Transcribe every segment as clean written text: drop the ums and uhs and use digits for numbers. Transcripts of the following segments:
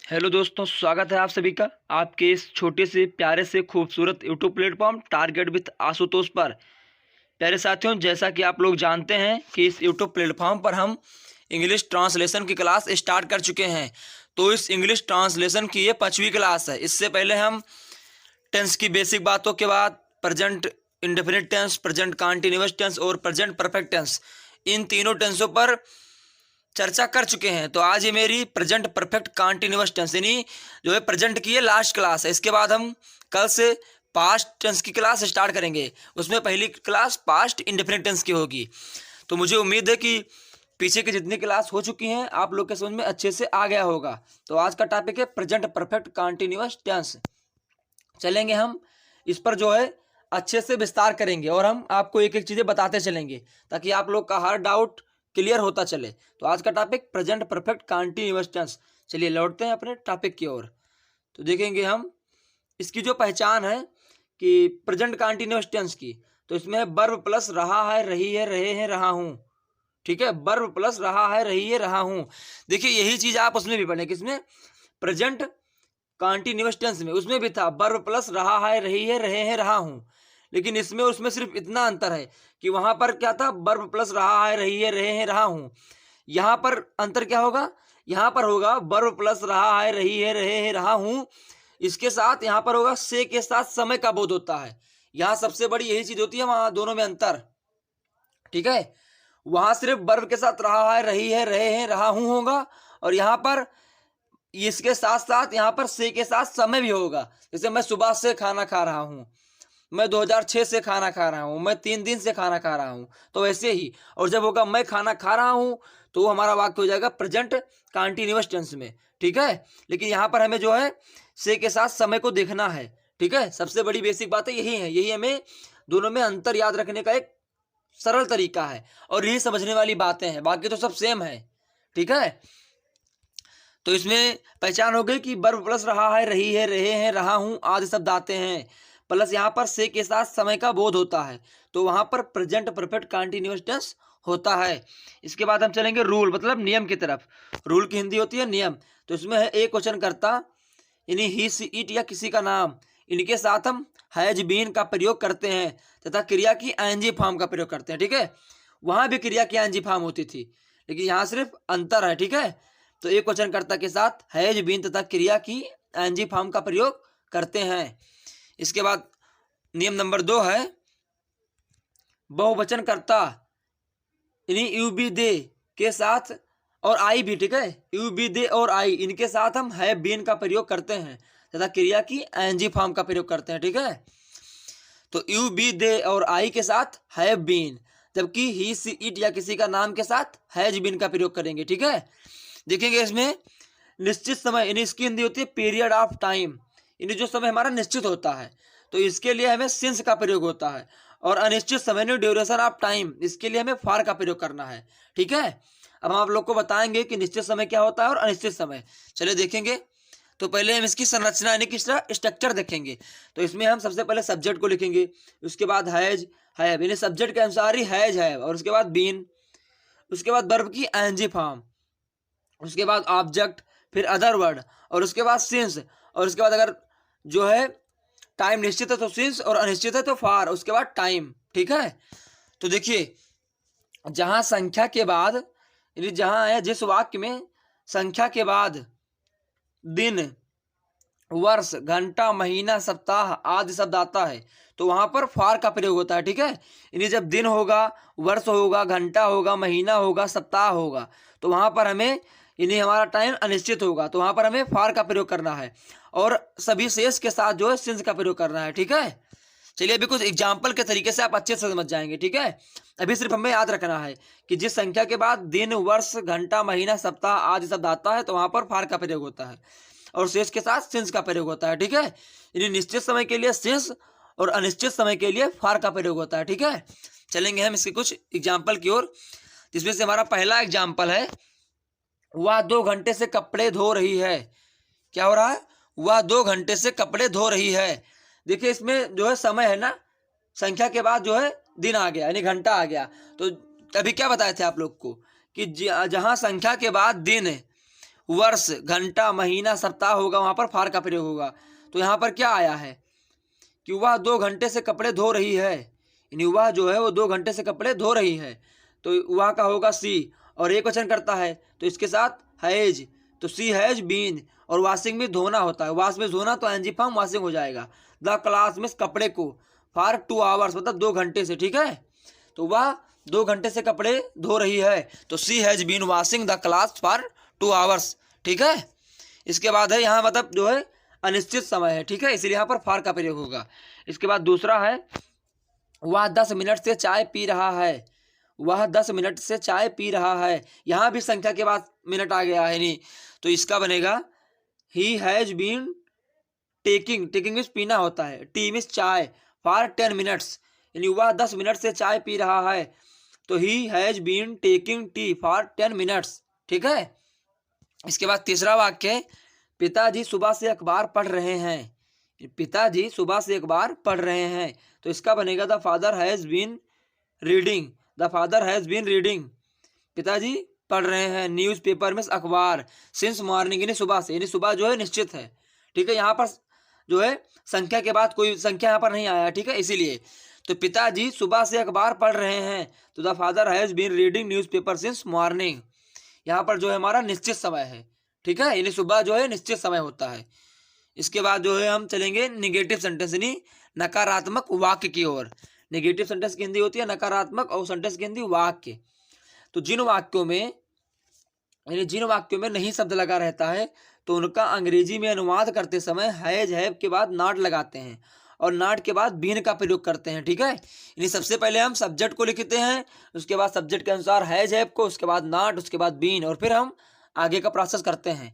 Hello दोस्तों, स्वागत है आप सभी का आपके इस छोटे से प्यारे से खूबसूरत YouTube platform target with Ashutosh पर। प्यारे साथियों, जैसा कि आप लोग जानते हैं कि इस यूट्यूब प्लेटफॉर्म पर हम इंग्लिश ट्रांसलेशन की क्लास स्टार्ट कर चुके हैं। तो इस इंग्लिश ट्रांसलेशन की ये 5वीं क्लास है। इससे पहले हम टेंस की बेसिक बातों के बाद present indefinite tense, present continuous tense और प्रेजेंट परफेक्ट टेंस, इन तीनों टेंसों पर चर्चा कर चुके हैं। तो आज ये मेरी प्रेजेंट परफेक्ट कंटीन्यूअस टेंस यानी जो है प्रेजेंट की ये लास्ट क्लास है। इसके बाद हम कल से पास्ट टेंस की क्लास स्टार्ट करेंगे। उसमें पहली क्लास पास्ट इंडेफिनिट टेंस की होगी। तो मुझे उम्मीद है कि पीछे की जितनी क्लास हो चुकी हैं आप लोग के समझ में अच्छे से आ गया होगा। तो आज का टॉपिक है प्रेजेंट परफेक्ट कंटीन्यूअस टेंस। चलेंगे हम इस पर जो है अच्छे से विस्तार करेंगे और हम आपको एक एक चीज़ें बताते चलेंगे ताकि आप लोग का हर डाउट क्लियर होता चले। तो आज का topic present perfect continuous tense. चलिए लौटते हैं अपने टॉपिक की ओर। तो देखेंगे हम इसकी जो पहचान है कि प्रेजेंट कंटीन्यूअस टेंस की, तो इसमें वर्ब प्लस रहा है, रही है, रहे हैं, रहा हूँ। ठीक है, वर्ब प्लस रहा है, रही है, रहा हूँ। देखिए यही चीज़ आप उसमें भी पढ़े, किसमें? प्रेजेंट कंटीन्यूअस टेंस में, उसमें भी था वर्ब प्लस रहा है, रही है, रहे हैं, रहा हूँ। लेकिन इसमें उसमें सिर्फ इतना अंतर है कि वहां पर क्या था, वर्ब प्लस रहा है, रही है, रहे हैं, रहा हूँ। यहाँ पर अंतर क्या होगा? यहाँ पर होगा वर्ब प्लस रहा है, रही है, रहे हैं, रहा हूँ। इसके साथ यहाँ पर होगा से के साथ समय का बोध होता है। यहाँ सबसे बड़ी यही चीज होती है, वहां दोनों में अंतर। ठीक है, वहां सिर्फ वर्ब के साथ रहा है, रही है, रहे हैं, रहा हूँ होगा, और यहाँ पर इसके साथ साथ यहाँ पर से के साथ समय भी होगा। जैसे मैं सुबह से खाना खा रहा हूँ, मैं 2006 से खाना खा रहा हूँ, मैं 3 दिन से खाना खा रहा हूँ, तो वैसे ही। और जब होगा मैं खाना खा रहा हूँ तो वो हमारा वाक्य हो जाएगा प्रेजेंट कंटीन्यूअस टेंस में। ठीक है, लेकिन यहाँ पर हमें जो है से के साथ समय को देखना है। ठीक है, सबसे बड़ी बेसिक बात है यही है, यही हमें दोनों में अंतर याद रखने का एक सरल तरीका है और यही समझने वाली बातें हैं, बाकी तो सब सेम है। ठीक है, तो इसमें पहचान हो गई कि वर्ब प्लस रहा है, रही है, रहे हैं, रहा हूं आदि शब्द आते हैं, प्लस यहाँ पर से के साथ समय का बोध होता है, तो वहां पर प्रेजेंट परफेक्ट कंटीन्यूअस टेंस होता है। इसके बाद हम चलेंगे रूल मतलब नियम की तरफ। रूल की हिंदी होती है नियम। तो इसमें है एक क्वेश्चन करता यानी ही सी इट या किसी का नाम, इनके साथ हम हैज बीन का प्रयोग करते हैं तथा क्रिया की आईएनजी फॉर्म का प्रयोग करते हैं। ठीक है, वहां भी क्रिया की आईएनजी फॉर्म होती थी, लेकिन यहाँ सिर्फ अंतर है। ठीक है, तो एक वचनकर्ता के साथ हैज बीन तथा क्रिया की एनजी फॉर्म का प्रयोग करते हैं। इसके बाद नियम नंबर 2 है बहुवचनकर्ता यानी यू बी दे के साथ और आई भी। ठीक है, यू बी दे और आई, इनके साथ हम हैव बीन का प्रयोग करते हैं तथा क्रिया की एनजी फॉर्म का प्रयोग करते हैं। ठीक है, तो यू बी दे और आई के साथ हैव बीन, जबकि ही सी इट या किसी का नाम के साथ हैज बीन का प्रयोग करेंगे। ठीक है, देखेंगे इसमें निश्चित समय यानी इसकी हिंदी होती है पीरियड ऑफ टाइम, यानी जो समय हमारा निश्चित होता है, तो इसके लिए हमें सिंस का प्रयोग होता है। और अनिश्चित समय यानी ड्यूरेशन ऑफ टाइम, इसके लिए हमें फॉर का प्रयोग करना है। ठीक है, अब हम आप लोग को बताएंगे कि निश्चित समय क्या होता है और अनिश्चित समय। चलिए देखेंगे। तो पहले हम इसकी संरचना यानी कि स्ट्रक्चर देखेंगे। तो इसमें हम सबसे पहले सब्जेक्ट को लिखेंगे, उसके बाद हैज हैव यानी सब्जेक्ट के अनुसार ही हैज हैव, और उसके बाद बीन, उसके बाद वर्ब की एनजी फॉर्म, उसके बाद ऑब्जेक्ट, फिर अदर वर्ड, और उसके बाद सिंस, और उसके बाद अगर जो है टाइम निश्चित है तो सिंस और अनिश्चित है तो फॉर, उसके बाद टाइम। ठीक है, तो देखिए जहां संख्या के बाद यानी जहां है जिस वाक्य में संख्या के बाद दिन, वर्ष, घंटा, महीना, सप्ताह आदि शब्द आता है, तो वहां पर फॉर का प्रयोग होता है। ठीक है, यानी जब दिन होगा, वर्ष होगा, घंटा होगा, महीना होगा, सप्ताह होगा, तो वहां पर हमें यानी हमारा टाइम अनिश्चित होगा, तो वहां पर हमें फॉर का प्रयोग करना है और सभी शेष के साथ जो है सिंस का प्रयोग करना है। ठीक है, चलिए अभी कुछ एग्जाम्पल के तरीके से आप अच्छे से समझ जाएंगे। ठीक है, अभी सिर्फ हमें याद रखना है कि जिस संख्या के बाद दिन, वर्ष, घंटा, महीना, सप्ताह आदि शब्द आता है, तो वहां पर फॉर का प्रयोग होता है और शेष के साथ सिंस का प्रयोग होता है। ठीक है, यानी निश्चित समय के लिए सिंस और अनिश्चित समय के लिए फॉर का प्रयोग होता है। ठीक है, चलेंगे हम इसके कुछ एग्जाम्पल की ओर, जिसमें से हमारा पहला एग्जाम्पल है वह 2 घंटे से कपड़े धो रही है। क्या हो रहा है? वह 2 घंटे से कपड़े धो रही है। देखिए इसमें जो है समय है ना, संख्या के बाद जो है दिन आ गया यानी घंटा आ गया। तो अभी क्या बताए थे आप लोग को कि जहां संख्या के बाद दिन है वर्ष, घंटा, महीना, सप्ताह होगा, वहाँ पर फार का प्रयोग होगा। तो यहाँ पर क्या आया है कि वह 2 घंटे से कपड़े धो रही है, यानी वह जो है वो 2 घंटे से कपड़े धो रही है। तो वह का होगा सी, और एक वचन करता है तो इसके साथ हैज, तो सी हैज बीन, और वॉशिंग में धोना होता है, वॉश में धोना, तो एनजी फॉर्म वॉशिंग हो जाएगा। द क्लास में कपड़े को, फॉर 2 आवर्स मतलब 2 घंटे से, ठीक है। तो वह 2 घंटे से कपड़े धो रही है, तो she has been washing the class for 2 hours, ठीक है। इसके बाद है यहाँ मतलब जो है अनिश्चित समय है, ठीक है, इसलिए यहाँ पर फार का प्रयोग होगा। इसके बाद दूसरा है वह 10 मिनट से चाय पी रहा है, वह 10 मिनट से चाय पी रहा है। यहाँ भी संख्या के बाद मिनट आ गया है, नहीं तो इसका बनेगा he has been taking, taking means पीना होता है, टी मीन्स चाय, फॉर 10 मिनट्स, यानी वह 10 मिनट से चाय पी रहा है, तो he has been taking tea for 10 minutes, ठीक है। इसके बाद तीसरा वाक्य, पिताजी सुबह से अखबार पढ़ रहे हैं, पिताजी सुबह से अखबार पढ़ रहे हैं, तो इसका बनेगा the father has been reading, the father has been reading, पिताजी पढ़ रहे हैं न्यूज़पेपर में अखबार, सिंस मॉर्निंग यानी सुबह से, यानी सुबह जो है निश्चित है, ठीक है। यहाँ पर जो है संख्या के बाद कोई संख्या यहाँ पर नहीं आया, ठीक है, इसीलिए। तो पिताजी सुबह से अखबार पढ़ रहे हैं, तो the father has been reading newspaper since morning, यहाँ पर जो है हमारा निश्चित समय है, ठीक है, यानी सुबह जो है निश्चित समय होता है। इसके बाद जो है हम चलेंगे निगेटिव सेंटेंस यानी नकारात्मक वाक्य की ओर। निगेटिव सेंटेंस की हिंदी होती है नकारात्मक, और सेंटेंस की हिंदी वाक्य। तो जिन वाक्यों में नहीं शब्द लगा रहता है, तो उनका अंग्रेजी में अनुवाद करते समय हैज हैव के बाद नॉट लगाते हैं, और नॉट के बाद बीन का प्रयोग करते हैं, ठीक है। यानी सबसे पहले हम सब्जेक्ट को लिखते हैं, उसके बाद सब्जेक्ट के अनुसार हैज हैव को, उसके बाद नॉट, उसके बाद बीन, और फिर हम आगे का प्रोसेस करते हैं।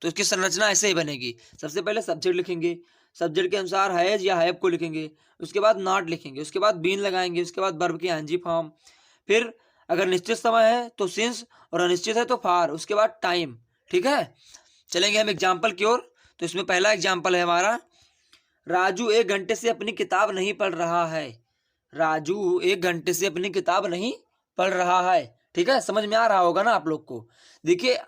तो इसकी संरचना ऐसे ही बनेगी, सबसे पहले सब्जेक्ट लिखेंगे, सब्जेक्ट के अनुसार हैज या हैव को लिखेंगे, उसके बाद नॉट लिखेंगे, उसके बाद बीन लगाएंगे, उसके बाद वर्ब की एनजी फॉर्म, फिर अगर निश्चित समय है तो सिंस, और अनिश्चित है तो फार, उसके बाद टाइम, ठीक है। चलेंगे हम एग्जाम्पल की ओर। तो इसमें पहला एग्जाम्पल है हमारा, राजू 1 घंटे से अपनी किताब नहीं पढ़ रहा है, राजू 1 घंटे से अपनी किताब नहीं पढ़ रहा है, ठीक है। समझ में आ रहा होगा ना आप लोग को। देखिए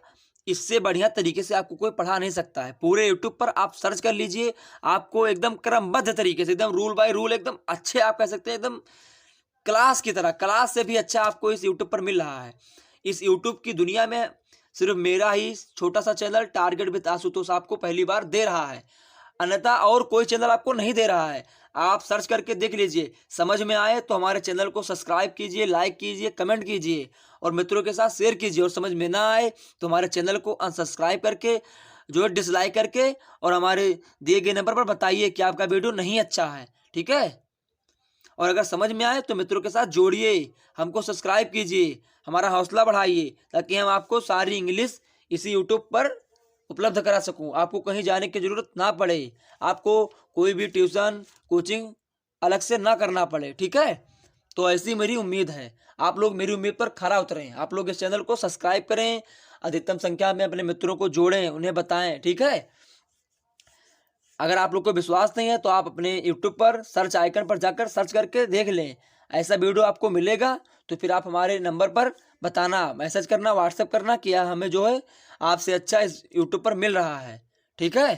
इससे बढ़िया तरीके से आपको कोई पढ़ा नहीं सकता है। पूरे यूट्यूब पर आप सर्च कर लीजिए, आपको एकदम क्रमबद्ध तरीके से, एकदम रूल बाय रूल, एकदम अच्छे आप कह सकते हैं, एकदम क्लास की तरह, क्लास से भी अच्छा आपको इस यूट्यूब पर मिल रहा है। इस यूट्यूब की दुनिया में सिर्फ मेरा ही छोटा सा चैनल टारगेट विद आशुतोष आपको पहली बार दे रहा है, अन्यथा और कोई चैनल आपको नहीं दे रहा है। आप सर्च करके देख लीजिए, समझ में आए तो हमारे चैनल को सब्सक्राइब कीजिए, लाइक कीजिए, कमेंट कीजिए, और मित्रों के साथ शेयर कीजिए, और समझ में ना आए तो हमारे चैनल को अनसब्सक्राइब करके, जो है डिसलाइक करके, और हमारे दिए गए नंबर पर बताइए कि आपका वीडियो नहीं अच्छा है, ठीक है। और अगर समझ में आए तो मित्रों के साथ जोड़िए, हमको सब्सक्राइब कीजिए, हमारा हौसला बढ़ाइए, ताकि हम आपको सारी इंग्लिश इसी यूट्यूब पर उपलब्ध करा सकूं, आपको कहीं जाने की ज़रूरत ना पड़े, आपको कोई भी ट्यूशन कोचिंग अलग से ना करना पड़े, ठीक है। तो ऐसी मेरी उम्मीद है, आप लोग मेरी उम्मीद पर खरा उतरें, आप लोग इस चैनल को सब्सक्राइब करें, अधिकतम संख्या में अपने मित्रों को जोड़ें, उन्हें बताएं, ठीक है। अगर आप लोग को विश्वास नहीं है तो आप अपने यूट्यूब पर सर्च आइकन पर जाकर सर्च करके देख लें, ऐसा वीडियो आपको मिलेगा। तो फिर आप हमारे नंबर पर बताना, मैसेज करना, व्हाट्सएप करना कि हमें जो है आपसे अच्छा इस यूट्यूब पर मिल रहा है, ठीक है।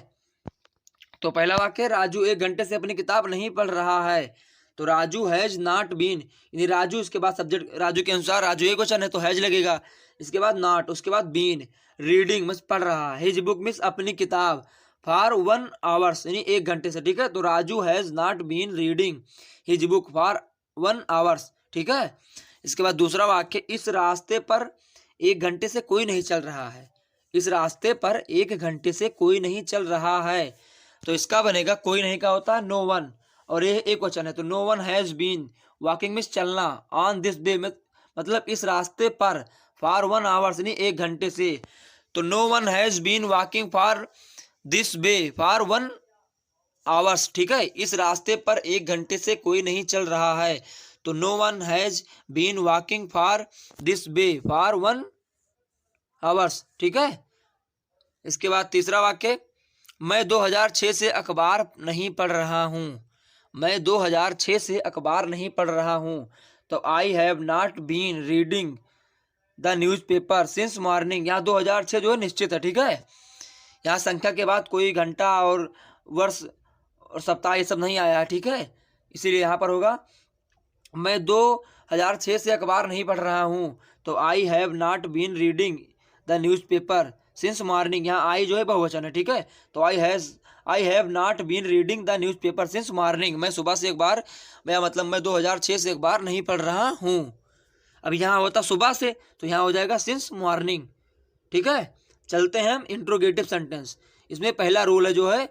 तो पहला वाक्य, राजू 1 घंटे से अपनी किताब नहीं पढ़ रहा है, तो राजू हैज नॉट बीन, यानी राजू, इसके बाद सब्जेक्ट राजू के अनुसार, राजू एक वचन है तो हैज लगेगा, इसके बाद नॉट, उसके बाद बीन, रीडिंग मीन्स पढ़ रहा, हिज बुक मीन्स अपनी किताब, फॉर 1 आवर्स यानी 1 घंटे से, ठीक है। तो Raju has not been reading his book for 1 hours, ठीक है। इसके बाद दूसरा वाक्य, इस रास्ते पर 1 घंटे से कोई नहीं चल रहा है, इस रास्ते पर 1 घंटे से कोई नहीं चल रहा है, तो इसका बनेगा कोई नहीं का होता है नो वन, और ये एक वचन है तो no one has been walking means चलना, ऑन दिस डे मतलब इस रास्ते पर, फॉर 1 आवर्स यानी 1 घंटे से, तो no one has been walking for this way for 1 hours, ठीक है। इस रास्ते पर 1 घंटे से कोई नहीं चल रहा है, तो no one has been walking for this way for 1 hours, ठीक है। इसके बाद तीसरा वाक्य, मैं 2006 से अखबार नहीं पढ़ रहा हूँ, मैं 2006 से अखबार नहीं पढ़ रहा हूँ, तो I have not been reading the newspaper since morning. यहाँ 2006 जो है निश्चित है, ठीक है। यहाँ संख्या के बाद कोई घंटा और वर्ष और सप्ताह ये सब नहीं आया है, ठीक है। इसीलिए यहाँ पर होगा मैं 2006 से अखबार नहीं पढ़ रहा हूँ, तो I have not been reading the newspaper since morning. यहाँ आई जो है बहुवचन है, ठीक है। तो I have not been reading the newspaper since morning. मैं सुबह से अखबार, मेरा मतलब मैं 2006 से अखबार नहीं पढ़ रहा हूँ। अब यहाँ होता सुबह से, तो यहाँ हो जाएगा सिंस मॉर्निंग, ठीक है। चलते हैं हम इंट्रोगेटिव सेंटेंस। इसमें पहला रूल है जो है,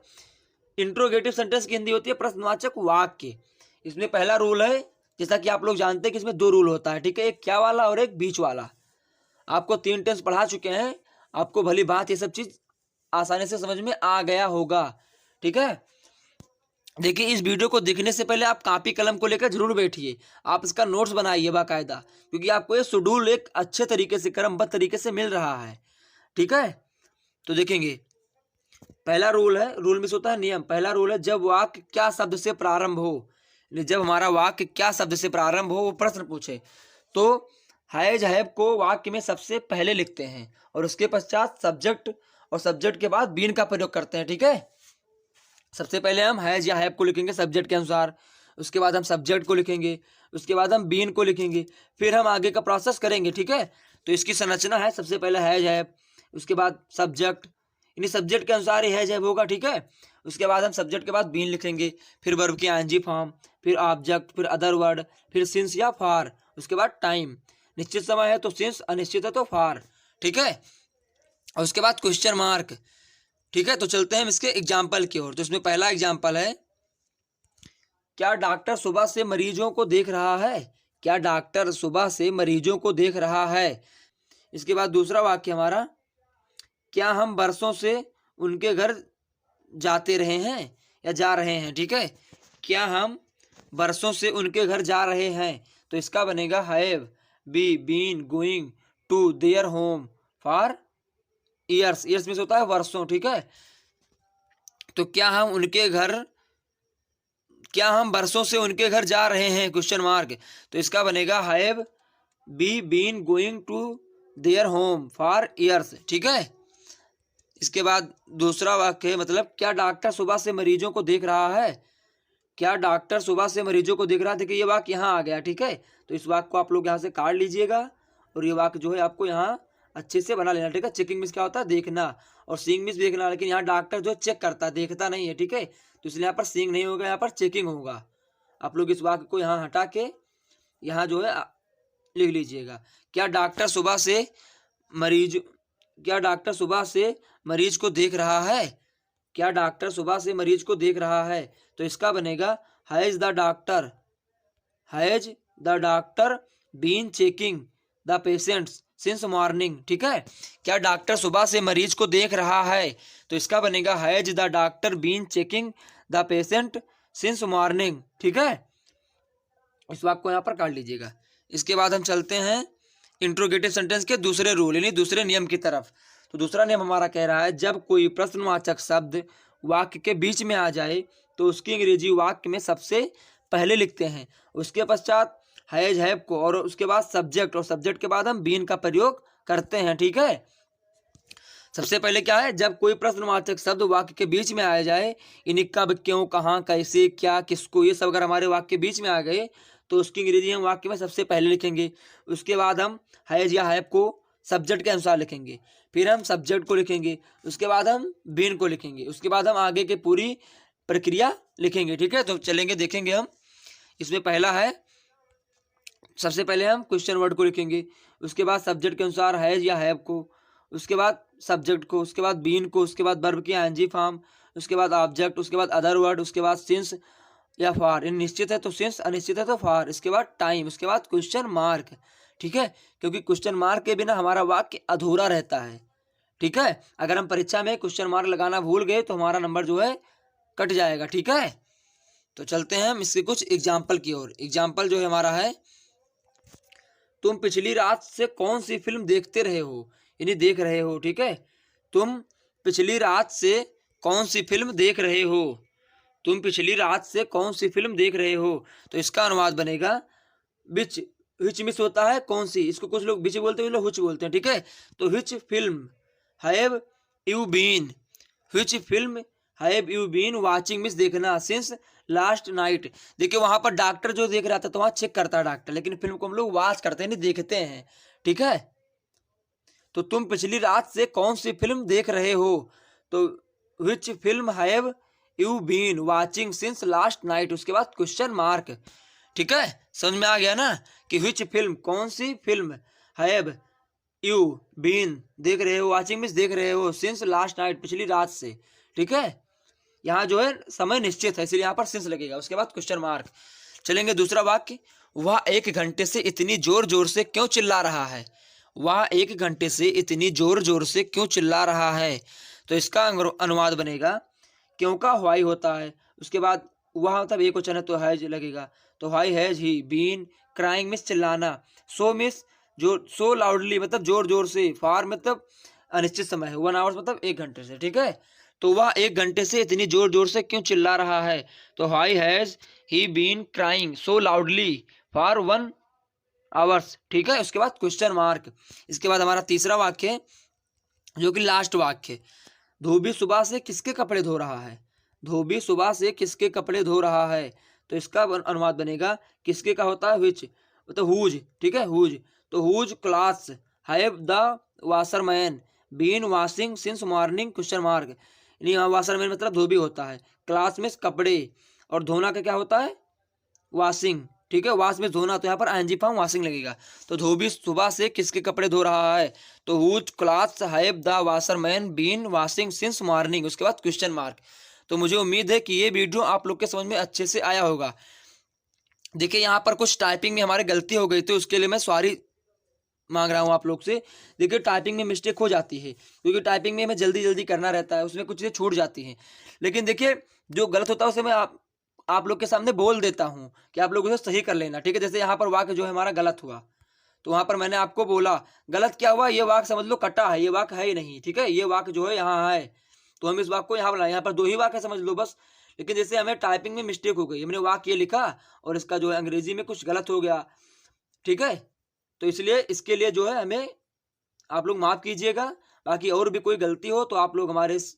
इंट्रोगेटिव सेंटेंस की हिंदी होती है प्रश्नवाचक वाक्य। इसमें पहला रूल है, जैसा कि आप लोग जानते हैं कि इसमें 2 रूल होता है, ठीक है। एक क्या वाला और एक बीच वाला। आपको 3 टेंस पढ़ा चुके हैं, आपको भली बात ये सब चीज आसानी से समझ में आ गया होगा, ठीक है। देखिए, इस वीडियो को देखने से पहले आप कॉपी कलम को लेकर जरूर बैठिए, आप इसका नोट्स बनाइए बाकायदा, क्योंकि आपको ये शेड्यूल एक अच्छे तरीके से क्रमबद्ध तरीके से मिल रहा है, ठीक है। तो देखेंगे, पहला रूल है, रूल में होता है नियम। पहला रूल है, जब वाक्य क्या शब्द से प्रारंभ हो, जब हमारा वाक्य क्या शब्द से प्रारंभ हो, वो प्रश्न पूछे, तो हैज हैव को वाक्य में सबसे पहले लिखते हैं और उसके पश्चात सब्जेक्ट और सब्जेक्ट के बाद बीन का प्रयोग करते हैं, ठीक है। सबसे पहले हम हैज या हैव को लिखेंगे सब्जेक्ट के अनुसार, उसके बाद हम सब्जेक्ट को लिखेंगे, उसके बाद हम बीन को लिखेंगे, फिर हम आगे का प्रोसेस करेंगे, ठीक है। तो इसकी संरचना है, सबसे पहले हैज हैव, उसके बाद सब्जेक्ट, यानी सब्जेक्ट के अनुसार ही हैज हैव होगा, ठीक है। उसके बाद हम सब्जेक्ट के बाद बीन लिखेंगे, फिर वर्ब की आईएनजी फॉर्म, फिर ऑब्जेक्ट, फिर अदर वर्ड, फिर सिंस या फॉर, उसके बाद टाइम। निश्चित समय है तो सिंस, अनिश्चित है तो फॉर, ठीक है। और उसके बाद क्वेश्चन मार्क, ठीक है। तो चलते हैं हम इसके एग्जाम्पल की ओर। तो इसमें पहला एग्जाम्पल है, क्या डॉक्टर सुबह से मरीजों को देख रहा है। क्या डॉक्टर सुबह से मरीजों को देख रहा है। इसके बाद दूसरा वाक्य हमारा, क्या हम बरसों से उनके घर जाते रहे हैं या जा रहे हैं, ठीक है। क्या हम बरसों से उनके घर जा रहे हैं, तो इसका बनेगा have been going to their home for years. Years में से होता है वर्षों, ठीक है। तो क्या हम बरसों से उनके घर जा रहे हैं, क्वेश्चन मार्क। तो इसका बनेगा have been going to their home for years, ठीक है। इसके बाद दूसरा वाक्य है, मतलब क्या डॉक्टर सुबह से मरीजों को देख रहा है। क्या डॉक्टर सुबह से मरीजों को देख रहा है। देखिए, ये वाक्य यहाँ आ गया, ठीक है। तो इस वाक्य को आप लोग यहाँ से काट लीजिएगा और ये वाक्य जो है आपको यहाँ अच्छे से बना लेना, ठीक है। चेकिंग मीन्स क्या होता है, देखना, और सीइंग मीन्स देखना, लेकिन यहाँ डॉक्टर जो चेक करता है, देखता नहीं है, ठीक है। तो इसलिए यहाँ पर सीइंग नहीं होगा, यहाँ पर चेकिंग होगा। आप लोग इस वाक्य को यहाँ हटा के यहाँ जो है लिख लीजिएगा, क्या डॉक्टर सुबह से मरीज को देख रहा है। क्या डॉक्टर सुबह से मरीज को देख रहा है। तो इसका बनेगा has the doctor been checking the patients since morning, ठीक है। क्या डॉक्टर सुबह से मरीज को देख रहा है। तो इसका बनेगा has the doctor been checking the patient since morning, ठीक है। इस वाक्य को यहाँ पर काट लीजिएगा। इसके बाद हम चलते हैं इंट्रोगेटिव सेंटेंस के दूसरे रूल यानी दूसरे नियम की तरफ। तो दूसरा नियम हमारा कह रहा है, जब कोई प्रश्नवाचक शब्द वाक्य के बीच में आ जाए तो उसकी अंग्रेजी वाक्य में सबसे पहले लिखते हैं, उसके पश्चात हैज हैव को, और उसके बाद सब्जेक्ट, और सब्जेक्ट के बाद हम बीन का प्रयोग करते हैं, ठीक है। सबसे पहले क्या है, जब कोई प्रश्नवाचक शब्द वाक्य के बीच में आ जाए, यानी कब, क्यों, कहाँ, कैसे, क्या, किसको, ये सब अगर हमारे वाक्य के बीच में आ गए तो उसकी अंग्रेजी हम वाक्य में सबसे पहले लिखेंगे। उसके बाद हम हैज या हैव को सब्जेक्ट के अनुसार लिखेंगे, फिर हम सब्जेक्ट को लिखेंगे, उसके बाद हम बीन को लिखेंगे, उसके बाद हम आगे की पूरी प्रक्रिया लिखेंगे, ठीक है। तो चलेंगे, देखेंगे हम। इसमें पहला है, सबसे पहले हम क्वेश्चन वर्ड को लिखेंगे, उसके बाद सब्जेक्ट के अनुसार हैज या हैव को, उसके बाद सब्जेक्ट को, उसके बाद बीन को, उसके बाद वर्ब की आईएनजी फॉर्म, उसके बाद ऑब्जेक्ट, उसके बाद अदर वर्ड, उसके बाद सिंस या फॉर। इन निश्चित है तो सिंस, अनिश्चित है तो फॉर। इसके बाद टाइम, उसके बाद क्वेश्चन मार्क, ठीक है। क्योंकि क्वेश्चन मार्क के बिना हमारा वाक्य अधूरा रहता है, ठीक है। अगर हम परीक्षा में क्वेश्चन मार्क लगाना भूल गए तो हमारा नंबर जो है कट जाएगा, ठीक है। तो चलते हैं हम इसके कुछ एग्जाम्पल की ओर। एग्जाम्पल जो है हमारा है, तुम पिछली रात से कौन सी फिल्म देखते रहे हो, यानी देख रहे हो, ठीक है। तुम पिछली रात से कौन सी फिल्म देख रहे हो। तुम पिछली रात से कौन सी फिल्म देख रहे हो। तो इसका अनुवाद बनेगा, विच विच मिस होता है कौन सी, इसको कुछ लोग विच बोलते हैं, कुछ लोग हुच बोलते हैं, ठीक है। तो which film have you been, which film have you been watching means, देखना, सिंस लास्ट नाइट। देखिए वहां पर डॉक्टर जो देख रहा था तो वहां चेक करता है डॉक्टर, लेकिन फिल्म को हम लोग वॉच करते हैं, नहीं देखते हैं, ठीक है। तो तुम पिछली रात से कौन सी फिल्म देख रहे हो, तो which film have you been watching since last night, उसके बाद क्वेश्चन मार्क, ठीक है। समझ में आ गया ना कि विच फिल्म, कौन सी फिल्म, हैव यू बीन देख रहे हो, वाचिंग मीन्स देख रहे हो, सिंस लास्ट नाइट पिछली रात से, ठीक है। यहाँ जो है समय निश्चित है इसलिए यहाँ पर सिंस लगेगा, उसके बाद क्वेश्चन मार्क। चलेंगे दूसरा वाक्य, वह 1 घंटे से इतनी जोर जोर से क्यों चिल्ला रहा है, वह 1 घंटे से इतनी जोर जोर से क्यों चिल्ला रहा है, तो इसका अनुवाद बनेगा क्यों का व्हाई होता है, उसके बाद वह मतलब एक क्वेश्चन है तो हैज लगेगा, तो why has he been crying means चिल्लाना, सो मिस जो सो लाउडली मतलब जोर जोर से, फार मतलब अनिश्चित समय है, 1 आवर्स मतलब 1 घंटे से, ठीक है। तो वह 1 घंटे से इतनी जोर जोर से क्यों चिल्ला रहा है, तो why has he been crying so loudly for 1 hours, ठीक है। उसके बाद क्वेश्चन मार्क। इसके बाद हमारा तीसरा वाक्य है जो कि लास्ट वाक्य, धोबी सुबह से किसके कपड़े धो रहा है, धोबी सुबह से किसके कपड़े धो रहा है, तो इसका अनुवाद बनेगा किसके का होता है विच, तो हुज, ठीक है, हुज। तो whose clothes have the washerman been washing since morning, question mark. यानी यहाँ वाशरमैन मतलब धोबी होता है, क्लॉथ्स में कपड़े, और धोना का क्या होता है वॉशिंग, ठीक है, वॉश में धोना, तो यहाँ पर आईएनजी फॉर्म वॉशिंग लगेगा। तो धोबी सुबह से किसके कपड़े धो रहा है, तो whose clothes have the washerman been washing since morning, उसके बाद क्वेश्चन मार्क। तो मुझे उम्मीद है कि ये वीडियो आप लोग के समझ में अच्छे से आया होगा। देखिए यहाँ पर कुछ टाइपिंग में हमारे गलती हो गई थी, उसके लिए मैं सॉरी मांग रहा हूँ आप लोग से। देखिए टाइपिंग में मिस्टेक हो जाती है क्योंकि टाइपिंग में हमें जल्दी जल्दी करना रहता है, उसमें कुछ चीज़ें छूट जाती हैं, लेकिन देखिए जो गलत होता है उसे मैं आप लोग के सामने बोल देता हूँ कि आप लोग उसे सही कर लेना, ठीक है। जैसे यहाँ पर वाक्य जो है हमारा गलत हुआ, तो वहाँ पर मैंने आपको बोला गलत क्या हुआ, ये वाक्य समझ लो कटा है, ये वाक्य है ही नहीं, ठीक है, ये वाक्य जो है यहाँ है, तो हम इस वाक्य को यहाँ बनाए, यहाँ पर 2 ही वाक्य समझ लो बस। लेकिन जैसे हमें टाइपिंग में मिस्टेक हो गई, हमने वाक्य ये लिखा और इसका जो है अंग्रेजी में कुछ गलत हो गया, ठीक है। तो इसलिए इसके लिए जो है हमें आप लोग माफ़ कीजिएगा। बाकी और भी कोई गलती हो तो आप लोग हमारे इस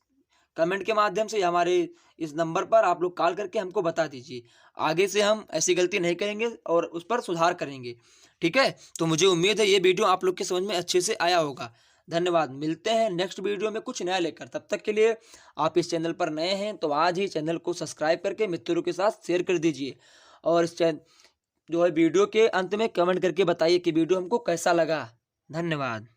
कमेंट के माध्यम से या हमारे इस नंबर पर आप लोग कॉल करके हमको बता दीजिए। आगे से हम ऐसी गलती नहीं करेंगे और उस पर सुधार करेंगे, ठीक है। तो मुझे उम्मीद है ये वीडियो आप लोग के समझ में अच्छे से आया होगा। धन्यवाद, मिलते हैं नेक्स्ट वीडियो में कुछ नया लेकर। तब तक के लिए आप इस चैनल पर नए हैं तो आज ही चैनल को सब्सक्राइब करके मित्रों के साथ शेयर कर दीजिए, और इस चैनल जो है वीडियो के अंत में कमेंट करके बताइए कि वीडियो हमको कैसा लगा। धन्यवाद।